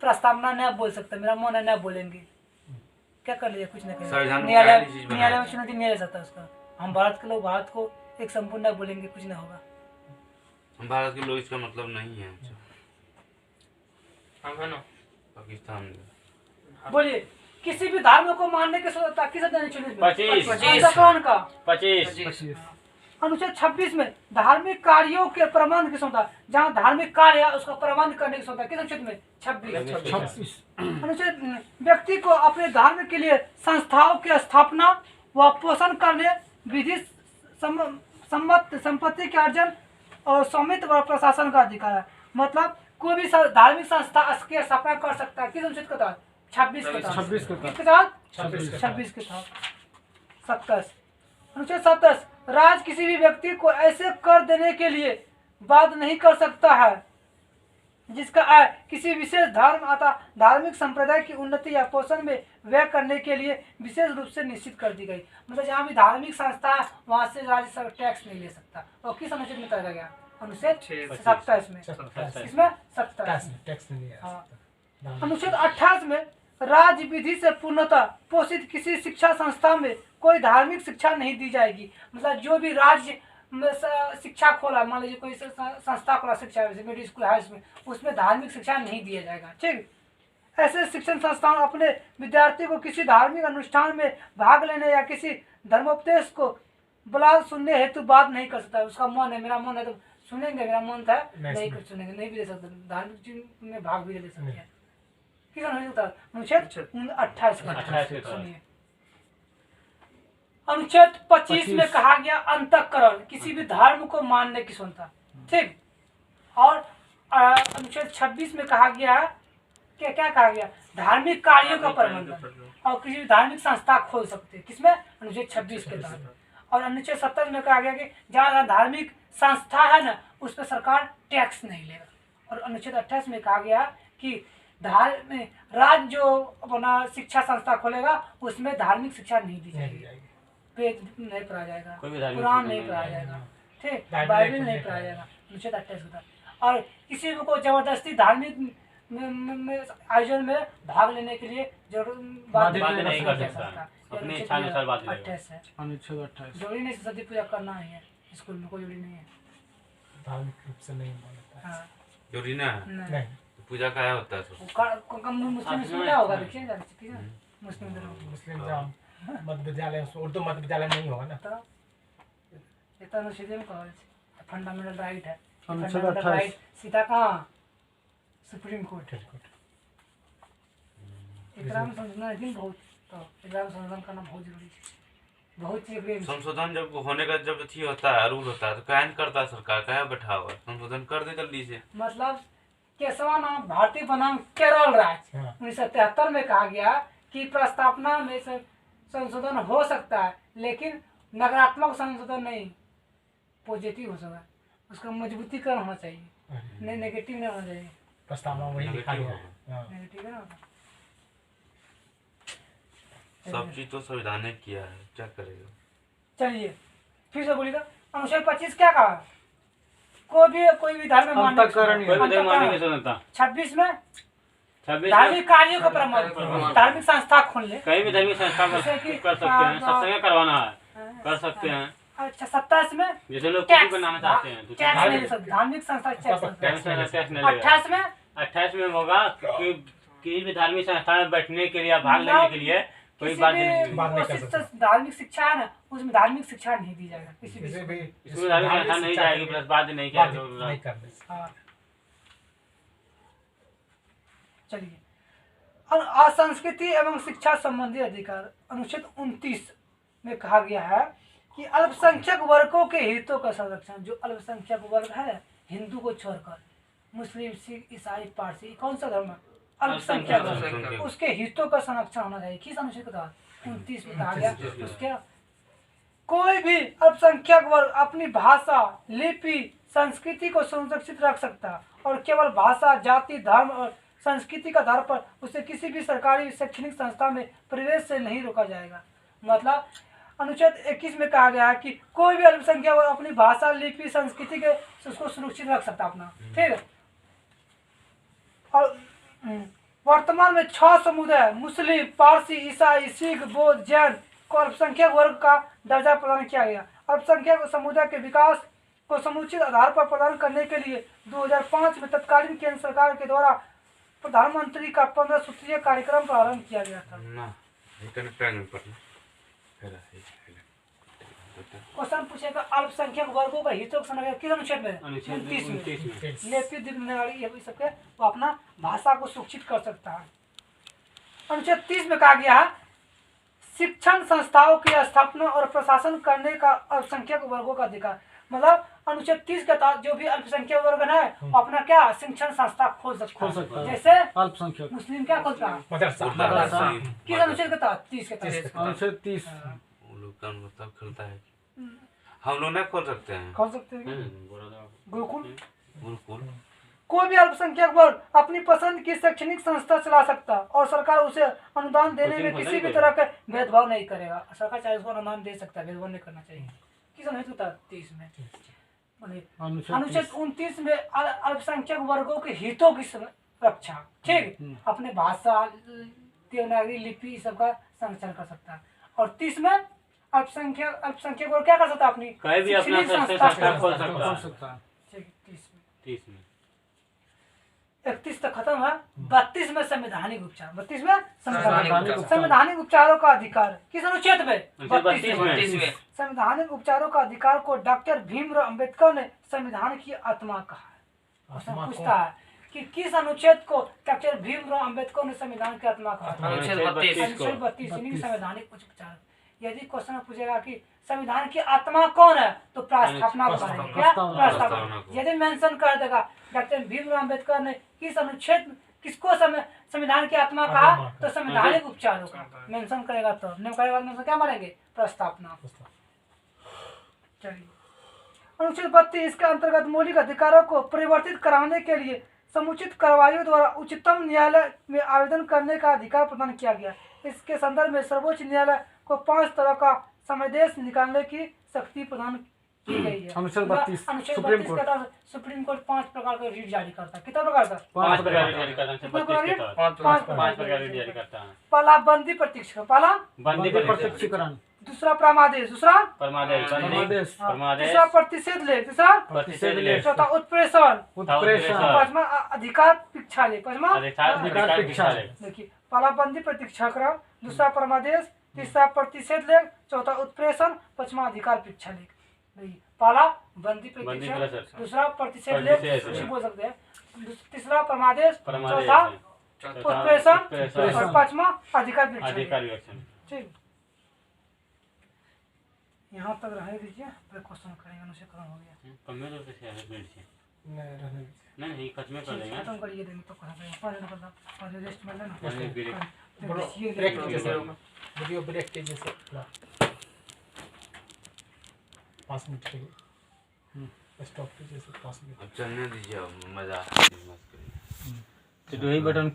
प्रस्तावना नहीं बोल सकता। मेरा मन है, नहीं बोलेंगे, क्या कर लिया? कुछ नहीं संविधान करेंगे। में क्या न्यायालय चीज बनाई? न्यायालय में चुनौती नहीं रह सकता उसका। हम भारत के लोग भारत को एक संपूर्ण नहीं बोलेंगे, कुछ नहीं होगा। हम भारत के लोग, इसका मतलब नहीं है। अच्छा, हम है ना पाकिस्तान में बोलिए, किसी भी धर्म को मानने की स्वतंत्रता किस अनुच्छेद में? 25 अंतःकरण का 25 अनुच्छेद 26 में धार्मिक कार्यों के प्रबंध की क्षमता। जहाँ धार्मिक कार्य है उसका प्रबंध करने की क्षमता किस अनुच्छेद में? 26। 26 अनुच्छेद व्यक्ति को अपने धर्म के लिए संस्थाओं की स्थापना व पोषण करने, विधि सम्मत संपत्ति के अर्जन और स्वामित्व और प्रशासन का अधिकार है। मतलब कोई भी धार्मिक संस्था की स्थापना कर सकता है। किस अनुच्छेद के तहत? 26 के तहत। 26 के तहत। किसके तहत? 26 के तहत। 27 अनुच्छेद 27 राज्य किसी भी व्यक्ति को ऐसे कर देने के लिए बाध्य नहीं कर सकता है जिसका आय किसी विशेष धर्म अथवा धार्मिक संप्रदाय की उन्नति या पोषण में व्यय करने के लिए विशेष रूप से निश्चित कर दी गई। मतलब जहाँ भी धार्मिक संस्था है वहाँ से राज्य सब टैक्स नहीं ले सकता। और किस अनुच्छेद में कहा गया? अनुच्छेद 27 में। इसमें 27 टैक्स नहीं है। हाँ। अनुच्छेद 28 में राज्य विधि से पूर्णतः पोषित किसी शिक्षा संस्था में कोई धार्मिक शिक्षा नहीं दी जाएगी। मतलब जो भी राज्य में शिक्षा खोला, मान लीजिए कोई संस्था खोला शिक्षा, मिडिल स्कूल, हाई स्कूल, उसमें धार्मिक शिक्षा नहीं दिया जाएगा। ठीक, ऐसे शिक्षण संस्थान अपने विद्यार्थी को किसी धार्मिक अनुष्ठान में भाग लेने या किसी धर्मोपदेश को बुला सुनने हेतु बात नहीं कर सकता। उसका मन है, मेरा मन है तो सुनेंगे, मेरा मन था नहीं कुछ सुनेंगे, नहीं भी ले सकते, धार्मिक चीज में भाग भी ले सकते हैं। किस अनुच्छेद 28 सुनिए। अनुच्छेद 25 में कहा गया अंतःकरण किसी भी धर्म को मानने की क्षमता। ठीक, और अनुच्छेद 26 में कहा गया क्या क्या कहा गया? धार्मिक कार्यों का प्रबंधन और किसी भी धार्मिक संस्था खोल सकते हैं। किसमें? अनुच्छेद 26 के तहत। और अनुच्छेद 70 में कहा गया कि जहाँ धार्मिक संस्था है ना उस पर सरकार टैक्स नहीं लेगा। और अनुच्छेद 28 में कहा गया कि राज्य जो अपना शिक्षा संस्था खोलेगा उसमें धार्मिक शिक्षा नहीं दी जाएगी, वेद नहीं पढ़ाया जाएगा, कुरान नहीं पढ़ाया जाएगा, ठीक, बाइबल नहीं पढ़ाया जाएगा। अनुच्छेद 28 होता है। और किसी को जबरदस्ती धार्मिक आयोजन में भाग लेने के लिए बाध्य नहीं कर सकता, अपनी इच्छा अनुसार बात लेगा। 28 है। अनुच्छेद 28 जोड़ी नहीं सरस्वती पूजा करना ही है, स्कूल में कोई जोड़ी नहीं है। धार्मिक रूप से नहीं मानता है। हाँ, जरूरी ना है। नहीं तो पूजा क्या होता है? मुस्लिम स्कूल क्या होगा? देखिए ठीक है, मुस्लिम मुस्लिम जहाँ मध्य विद्यालय, उर्दू मध्य विद्यालय नहीं होगा ना। तो ये तो अनुच्छेद में कहा है फंडामेंटल राइट है। अनुच्छेद फंडामेंटल 28 राइट सीधा कहाँ? Supreme court. एग्जाम संशोधन लेकिन बहुत, तो एग्जाम संशोधन करना बहुत जरूरी है। बहुत चीज संशोधन जब होने का जब अथी होता है, रूल होता है, तो क्या नहीं करता सरकार? क्या बैठा हुआ है? संशोधन कर दे जल्दी से। मतलब केशवा नाम भारतीय बनाम केरल राज्य 1973 में कहा गया कि प्रस्तावना में से संशोधन हो सकता है लेकिन नकारात्मक संशोधन नहीं, पॉजिटिव हो सकता है, उसका मजबूतीकरण होना चाहिए, नहीं नेगेटिव नहीं होना चाहिए। प्रस्तावना वही लिखा गया है। नेगेटिव है ना। सब चीज तो संविधान ने किया है, क्या करेगा? चलिए फिर से बोलिएगा। अनुच्छेद 25 क्या कहा? कोई भी धर्म मानने अंतःकरण कोई भी धर्म मानने की स्वतंत्रता। 26 में 26 धार्मिक कार्यों का प्रमाण, धार्मिक संस्था खोल ले। कहीं भी धर्मी संस्था कर जैसे कि, सकते हैं, सत्संग करवाना है कर सकते हैं। अच्छा 27 में जैसे लोग कुछ बनाना चाहते हैं तो टैक्स नहीं ले सकते, धार्मिक संस्था टैक्स टैक्स नहीं लगेगा। 28 में 28 में होगा कि किसी भी धार्मिक संस्था में बैठने के लिए या भाग लेने के लिए कोई किसी बात भी नहीं। बात नहीं कर कोशिश सकते। से धार्मिक शिक्षा है ना, उसमें धार्मिक शिक्षा नहीं दी जाएगा किसी भी। किसी भी इसमें धार्मिक संस्था नहीं जाएगी, प्लस बात नहीं किया बात जाएगा। नहीं करने। हाँ। चलिए, असंस्कृति एवं शिक्षा संबंधी अधिकार अनुच्छेद 29 में कहा गया है कि अल्पसंख्यक वर्गों के हितों का संरक्षण। जो अल्पसंख्यक वर्ग है, हिंदू को छोड़कर मुस्लिम, सिख, ईसाई, पारसी, कौन सा धर्म है? अल्पसंख्यक वर्ग, उसके हितों का संरक्षण होना चाहिए। किस अनुच्छेद के तहत? 29 में कहा गया। उसके कोई भी अल्पसंख्यक वर्ग अपनी भाषा, लिपि, संस्कृति को संरक्षित रख सकता है और केवल भाषा, जाति, धर्म और संस्कृति का आधार पर उसे किसी भी सरकारी शैक्षणिक संस्था में प्रवेश से नहीं रोका जाएगा। मतलब अनुच्छेद 21 में कहा गया है कि कोई भी अल्पसंख्यक वर्ग अपनी भाषा, लिपि, संस्कृति के उसको सुरक्षित रख सकता अपना। ठीक है। और वर्तमान में 6 समुदाय मुस्लिम, पारसी, ईसाई, सिख, बौद्ध, जैन को अल्पसंख्यक वर्ग का दर्जा प्रदान किया गया। अल्पसंख्यक समुदाय के विकास को समुचित आधार पर प्रदान करने के लिए 2005 में तत्कालीन केंद्र सरकार के द्वारा प्रधानमंत्री का 15 सूत्रीय कार्यक्रम प्रारंभ किया गया था। क्वेश्चन पूछेगा अल्पसंख्यक वर्गों का हितों का संरक्षण किस अनुच्छेद में? 29 में। लेपी दिनवाड़ी ये सबके वो अपना भाषा को सुरक्षित कर सकता है। अनुच्छेद 30 में कहा गया है शिक्षण संस्थाओं की स्थापना और प्रशासन करने का अल्पसंख्यक वर्गों का अधिकार। मतलब अनुच्छेद 30 के तहत जो भी अल्पसंख्यक वर्ग है वो अपना क्या शिक्षण संस्था खोल सकता है। जैसे अल्पसंख्यक मुस्लिम क्या खोलता है? मदरसा। किस अनुच्छेद के तहत? 30 के तहत अनुच्छेद 30 मतलब खुलता है, हम लोग नहीं खोल सकते हैं। खोल सकते हैं। गुरुकुल। बिल्कुल। कोई भी अल्पसंख्यक वर्ग अपनी पसंद की शैक्षणिक संस्था चला सकता और सरकार उसे अनुदान देने में किसी भी तरह का भेदभाव नहीं करेगा। सरकार चाहे उसको अनुदान दे सकता है, भेदभाव नहीं करना चाहिए। किस अनुच्छेद के तहत? 30 में। अनुच्छेद 29 में अल्पसंख्यक वर्गों के हितों की रक्षा। ठीक, अपने भाषा, देवनागरी लिपि सबका संरक्षण कर सकता है। और 30 में अल्पसंख्यक वर्ग क्या कर सकता है? अपनी कोई भी अपना संस्था खोल सकता है। 30 में 31 तक खत्म है। 32 में संवैधानिक उपचार। 32 में संवैधानिक उपचार। संवैधानिक उपचारों का अधिकार किस अनुच्छेद में? 32 में। संवैधानिक उपचारों का अधिकार को डॉक्टर भीमराव अंबेडकर ने संविधान की आत्मा कहा है। क्वेश्चन पूछता है कि किस अनुच्छेद को डॉक्टर भीमराव अंबेडकर ने संविधान की आत्मा कहा? अनुच्छेद 32। अनुच्छेद 32 यानी संवैधानिक उपचार। यदि क्वेश्चन पूछेगा कि संविधान की आत्मा कौन है तो प्रास्थापना बताएंगे। क्या? प्रास्थापना। यदि मेंशन कर देगा डॉक्टर भीमराव अंबेडकर ने किस अनुच्छेद किसको संविधान की आत्मा कहा तो संवैधानिक उपचारों का मेंशन करेगा तो नहीं करेगा मेंशन क्या मारेंगे? प्रस्तावना। चलिए, अनुच्छेद 32 के अंतर्गत मौलिक अधिकारों को परिवर्तित कराने के लिए समुचित कार्रवाइयों द्वारा उच्चतम न्यायालय में आवेदन करने का अधिकार प्रदान किया गया। इसके संदर्भ में सर्वोच्च न्यायालय को 5 तरह का समादेश निकालने की शक्ति प्रदान की गई है। अनुच्छेद 32 अनुच्छेद सुप्रीम 32 कोर्ट। के तहत सुप्रीम कोर्ट 5 प्रकार का रीट जारी करता है। कितना प्रकार का? 5 प्रकार जारी करता है। 5 प्रकार जारी करता है। पहला बंदी प्रतीक्षा, पहला बंदी प्रत्यक्षीकरण, दूसरा प्रमादेश, दूसरा परमादेश, परमादेश, तीसरा प्रतिषेध लेख, तीसरा प्रतिषेध लेख, चौथा उत्प्रेषण, उत्प्रेषण, पांचवा अधिकार परीक्षा लेख, पांचवा अधिकार परीक्षा लेख। देखिए पहला बंदी प्रतीक्षाकरण, दूसरा परमादेश, तीसरा प्रतिषेध लेख, चौथा उत्प्रेषण, पांचवा अधिकार परीक्षा लेख। देखिए पहला बंदी प्रतीक्षा, दूसरा प्रतिषेध लेख कुछ बोल सकते हैं, तीसरा परमादेश, चौथा उत्प्रेषण और पांचवा अधिकार परीक्षा लेख। ठीक, यहाँ तक रहने दीजिए, फिर क्वेश्चन करेंगे। अनुच्छेद खत्म हो गया। नहीं खत्म कर देंगे। खत्म करिए देंगे तो कहाँ पे 5 मिनट बाद रेस्ट मिल लेना। वीडियो ब्रेक के जैसे 5 मिनट के लिए स्टॉप कीजिए 5 मिनट। अब चलने दीजिए, अब मजा। तो वही बटन